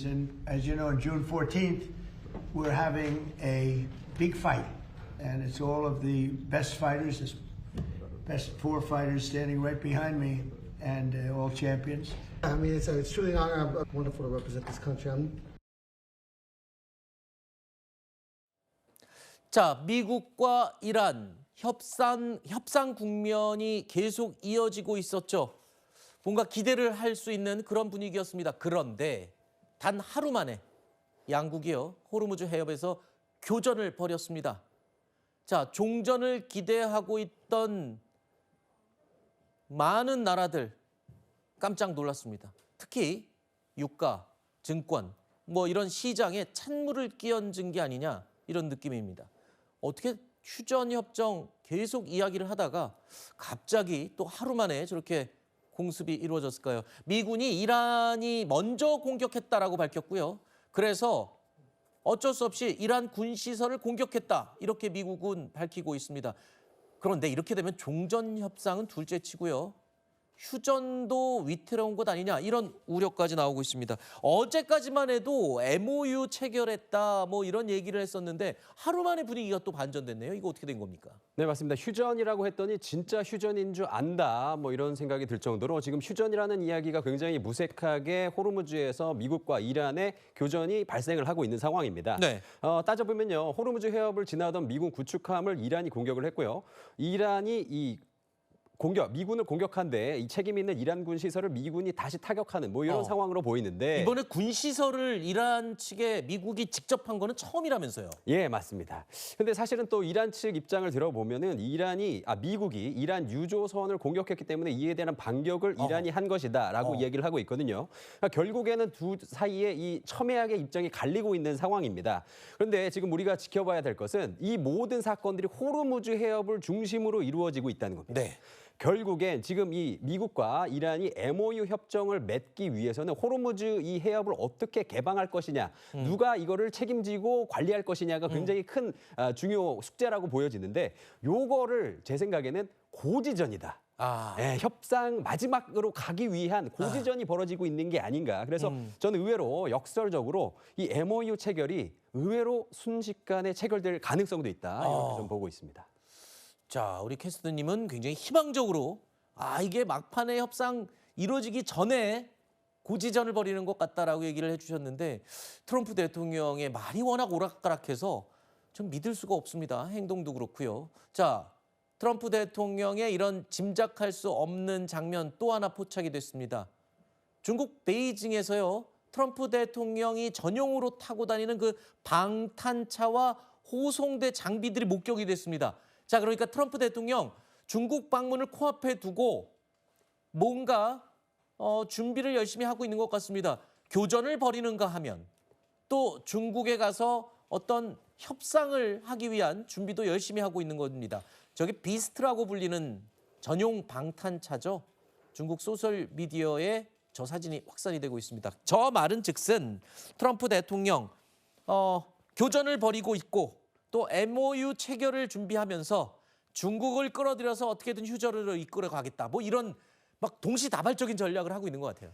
And as you know, on June 14th, we're having a big fight, and it's all of the best fighters, the best four fighters standing right behind me, and all champions. I mean, it's truly an honor. I'm wonderful to represent this country. 자, 미국과 이란 협상 국면이 계속 이어지고 있었죠. 뭔가 기대를 할 수 있는 그런 분위기였습니다. 그런데 단 하루 만에 양국이요, 호르무즈 해협에서 교전을 벌였습니다. 자, 종전을 기대하고 있던 많은 나라들 깜짝 놀랐습니다. 특히 유가, 증권, 뭐 이런 시장에 찬물을 끼얹은 게 아니냐 이런 느낌입니다. 어떻게 휴전협정 계속 이야기를 하다가 갑자기 또 하루 만에 저렇게 공습이 이루어졌을까요? 미군이 이란이 먼저 공격했다라고 밝혔고요. 그래서 어쩔 수 없이 이란 군시설을 공격했다 이렇게 미국은 밝히고 있습니다. 그런데 이렇게 되면 종전협상은 둘째치고요. 휴전도 위태로운 것 아니냐 이런 우려까지 나오고 있습니다. 어제까지만 해도 MOU 체결했다 뭐 이런 얘기를 했었는데 하루 만에 분위기가 또 반전됐네요. 이거 어떻게 된 겁니까? 네, 맞습니다. 휴전이라고 했더니 진짜 휴전인 줄 안다 뭐 이런 생각이 들 정도로 지금 휴전이라는 이야기가 굉장히 무색하게 호르무즈에서 미국과 이란의 교전이 발생을 하고 있는 상황입니다. 네. 따져보면요. 호르무즈 해협을 지나던 미군 구축함을 이란이 공격을 했고요. 이란이 미군을 공격한데 이 책임 있는 이란군 시설을 미군이 다시 타격하는 뭐 이런 상황으로 보이는데 이번에 군 시설을 이란 측에 미국이 직접 한 거는 처음이라면서요. 예, 맞습니다. 근데 사실은 또 이란 측 입장을 들어보면은 미국이 이란 유조선을 공격했기 때문에 이에 대한 반격을 이란이 한 것이다라고 이야기를 하고 있거든요. 그러니까 결국에는 두 사이에 이 첨예하게 입장이 갈리고 있는 상황입니다. 그런데 지금 우리가 지켜봐야 될 것은 이 모든 사건들이 호르무즈 해협을 중심으로 이루어지고 있다는 겁니다. 네. 결국엔 지금 이 미국과 이란이 MOU 협정을 맺기 위해서는 호르무즈 이 해협을 어떻게 개방할 것이냐, 누가 이거를 책임지고 관리할 것이냐가 굉장히 큰 중요 숙제라고 보여지는데 요거를 제 생각에는 고지전이다. 협상 마지막으로 가기 위한 고지전이 벌어지고 있는 게 아닌가. 그래서 저는 의외로 역설적으로 이 MOU 체결이 의외로 순식간에 체결될 가능성도 있다. 이렇게 좀 보고 있습니다. 자, 우리 캐스터님은 굉장히 희망적으로 이게 막판에 협상 이루어지기 전에 고지전을 벌이는 것 같다라고 얘기를 해주셨는데 트럼프 대통령의 말이 워낙 오락가락해서 좀 믿을 수가 없습니다. 행동도 그렇고요. 자, 트럼프 대통령의 이런 짐작할 수 없는 장면 또 하나 포착이 됐습니다. 중국 베이징에서요. 트럼프 대통령이 전용으로 타고 다니는 그 방탄차와 호송대 장비들이 목격이 됐습니다. 자, 그러니까 트럼프 대통령 중국 방문을 코앞에 두고 뭔가 준비를 열심히 하고 있는 것 같습니다. 교전을 벌이는가 하면 또 중국에 가서 어떤 협상을 하기 위한 준비도 열심히 하고 있는 겁니다. 저게 비스트라고 불리는 전용 방탄차죠. 중국 소셜미디어에 저 사진이 확산이 되고 있습니다. 저 말은 즉슨 트럼프 대통령 교전을 벌이고 있고 또 MOU 체결을 준비하면서 중국을 끌어들여서 어떻게든 휴전으로 이끌어 가겠다. 뭐 이런 막 동시다발적인 전략을 하고 있는 것 같아요.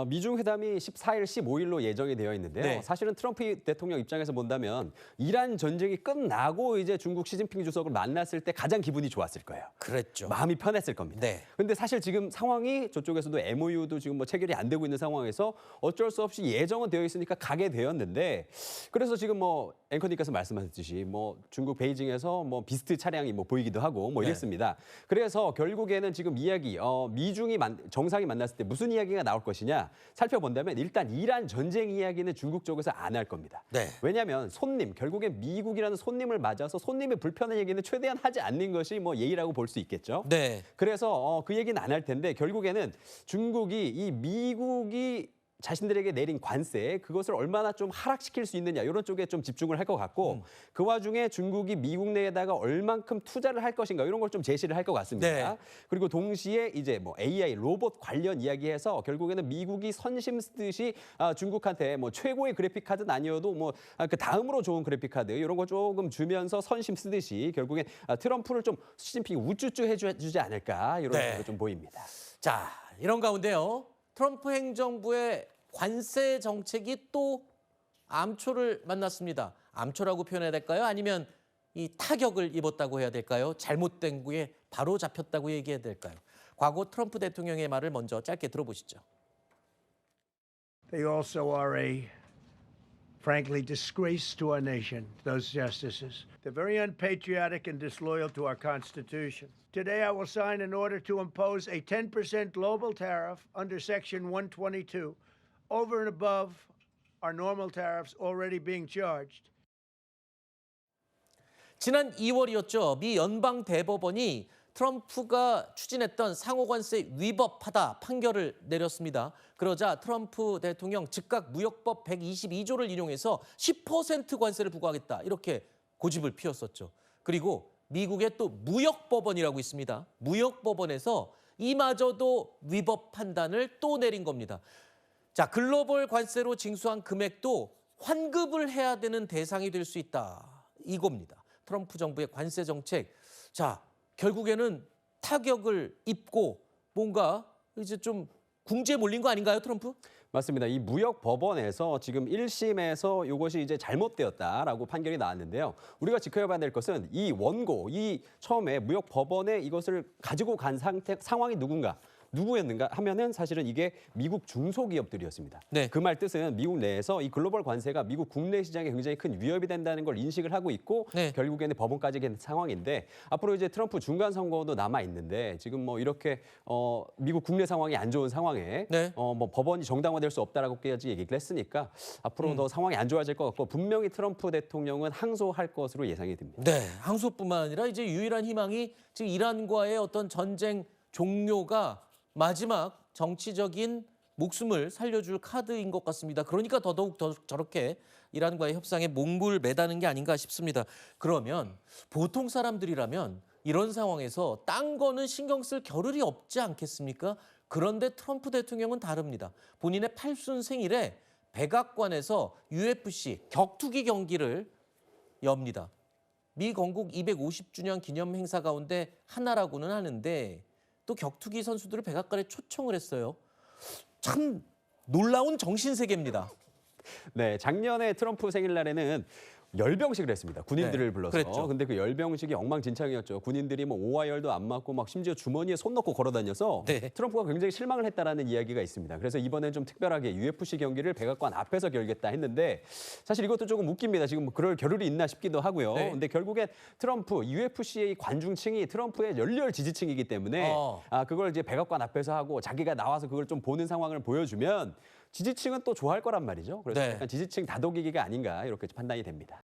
미중 회담이 14일, 15일로 예정이 되어 있는데요. 네. 사실은 트럼프 대통령 입장에서 본다면 이란 전쟁이 끝나고 이제 중국 시진핑 주석을 만났을 때 가장 기분이 좋았을 거예요. 그랬죠. 마음이 편했을 겁니다. 네. 근데 사실 지금 상황이 저쪽에서도 MOU도 지금 뭐 체결이 안 되고 있는 상황에서 어쩔 수 없이 예정은 되어 있으니까 가게 되었는데 그래서 지금 뭐 앵커님께서 말씀하셨듯이 뭐 중국 베이징에서 뭐 비스트 차량이 뭐 보이기도 하고 뭐 이랬습니다. 그래서 결국에는 지금 이야기 미중이 정상이 만났을 때 무슨 이야기가 나올 것이냐 살펴본다면 일단 이란 전쟁 이야기는 중국 쪽에서 안 할 겁니다. 네. 왜냐하면 결국엔 미국이라는 손님을 맞아서 손님의 불편한 얘기는 최대한 하지 않는 것이 뭐 예의라고 볼 수 있겠죠. 네. 그래서 그 얘기는 안 할 텐데 결국에는 중국이 미국이 자신들에게 내린 관세 그것을 얼마나 좀 하락시킬 수 있느냐 이런 쪽에 좀 집중을 할 것 같고 그 와중에 중국이 미국 내에다가 얼만큼 투자를 할 것인가 이런 걸 좀 제시를 할 것 같습니다. 네. 그리고 동시에 이제 뭐 AI 로봇 관련 이야기해서 결국에는 미국이 선심 쓰듯이 중국한테 뭐 최고의 그래픽 카드는 아니어도 뭐 그 다음으로 좋은 그래픽 카드 이런 거 조금 주면서 선심 쓰듯이 결국엔 트럼프를 좀 시진핑이 우쭈쭈 해주지 않을까 이런 네. 생각이 좀 보입니다. 자, 이런 가운데요. 트럼프 행정부의 관세 정책이 또 암초를 만났습니다. 암초라고 표현해야 될까요? 아니면 이 타격을 입었다고 해야 될까요? 잘못된 거에 바로 잡혔다고 얘기해야 될까요? 과거 트럼프 대통령의 말을 먼저 짧게 들어보시죠. They also are a, frankly, disgrace to our nation, those justices. They're very unpatriotic and disloyal to our Constitution. Today, I will sign an order to impose a 10% global tariff under Section 122, over and above our normal tariffs already being charged. 지난 2월이었죠. 미 연방 대법원이 트럼프가 추진했던 상호관세 위법하다 판결을 내렸습니다. 그러자 트럼프 대통령 즉각 무역법 122조를 인용해서 10% 관세를 부과하겠다. 이렇게 고집을 피웠었죠. 그리고 미국의 또 무역법원이라고 있습니다. 무역법원에서 이마저도 위법 판단을 또 내린 겁니다. 자, 글로벌 관세로 징수한 금액도 환급을 해야 되는 대상이 될 수 있다. 이겁니다. 트럼프 정부의 관세 정책. 자, 결국에는 타격을 입고 뭔가 이제 좀 궁지에 몰린 거 아닌가요, 트럼프? 맞습니다. 이 무역법원에서 지금 1심에서 이것이 이제 잘못되었다라고 판결이 나왔는데요. 우리가 지켜봐야 될 것은 이 원고, 이 처음에 무역법원에 이것을 가지고 간 상황이 누구였는가 하면은 사실은 이게 미국 중소기업들이었습니다. 네. 그 말 뜻은 미국 내에서 이 글로벌 관세가 미국 국내 시장에 굉장히 큰 위협이 된다는 걸 인식을 하고 있고 네. 결국에는 법원까지 간 상황인데 앞으로 이제 트럼프 중간 선거도 남아 있는데 지금 뭐 이렇게 미국 국내 상황이 안 좋은 상황에 네. 뭐 법원이 정당화될 수 없다라고까지 얘기를 했으니까 앞으로 더 상황이 안 좋아질 것 같고 분명히 트럼프 대통령은 항소할 것으로 예상이 됩니다. 네, 항소뿐만 아니라 이제 유일한 희망이 지금 이란과의 어떤 전쟁 종료가 마지막 정치적인 목숨을 살려줄 카드인 것 같습니다. 그러니까 더더욱 저렇게 이란과의 협상에 몽골 매다는 게 아닌가 싶습니다. 그러면 보통 사람들이라면 이런 상황에서 딴 거는 신경 쓸 겨를이 없지 않겠습니까? 그런데 트럼프 대통령은 다릅니다. 본인의 8순 생일에 백악관에서 UFC 격투기 경기를 엽니다. 미 건국 250주년 기념 행사 가운데 하나라고는 하는데 또 격투기 선수들을 백악관에 초청을 했어요. 참 놀라운 정신세계입니다. 네, 작년에 트럼프 생일날에는 열병식을 했습니다. 군인들을 네, 불러서. 그랬죠. 근데 그 열병식이 엉망진창이었죠. 군인들이 뭐 오하열도 안 맞고 막 심지어 주머니에 손 넣고 걸어다녀서 네. 트럼프가 굉장히 실망을 했다라는 이야기가 있습니다. 그래서 이번엔 좀 특별하게 UFC 경기를 백악관 앞에서 열겠다 했는데 사실 이것도 조금 웃깁니다. 지금 뭐 그럴 겨를이 있나 싶기도 하고요. 네. 근데 결국엔 트럼프 UFC의 관중층이 트럼프의 열렬 지지층이기 때문에 그걸 이제 백악관 앞에서 하고 자기가 나와서 그걸 좀 보는 상황을 보여주면 지지층은 또 좋아할 거란 말이죠. 그래서 네. 약간 지지층 다독이기가 아닌가 이렇게 판단이 됩니다.